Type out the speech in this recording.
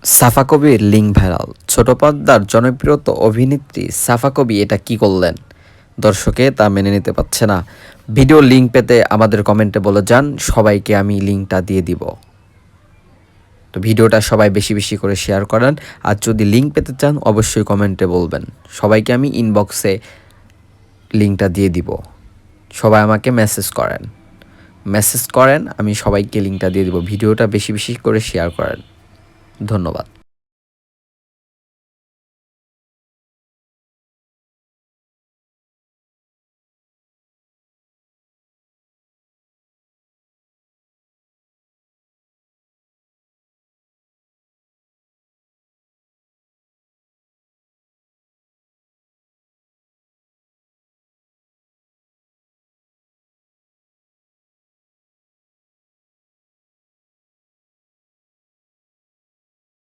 সাফা কবির link viral. ছোট পর্দার জনপ্রিয়ত অভিনেত্রী সাফা কবি এটা কি করলেন? দর্শকে তা মেনে নিতে পারছে না। ভিডিও লিঙ্ক পেতে আমাদের কমেন্টে বলে যান, সবাইকে আমি লিঙ্কটা দিয়ে দিব। তো ভিডিওটা সবাই বেশি বেশি করে শেয়ার করেন। আর যদি লিঙ্ক পেতে চান অবশ্যই কমেন্টে বলবেন, সবাইকে আমি ইনবক্সে লিঙ্কটা দিয়ে দিব। সবাই আমাকে মেসেজ করেন, আমি সবাইকে লিঙ্কটা দিয়ে দিব। ভিডিওটা বেশি বেশি করে শেয়ার করেন। ধন্যবাদ।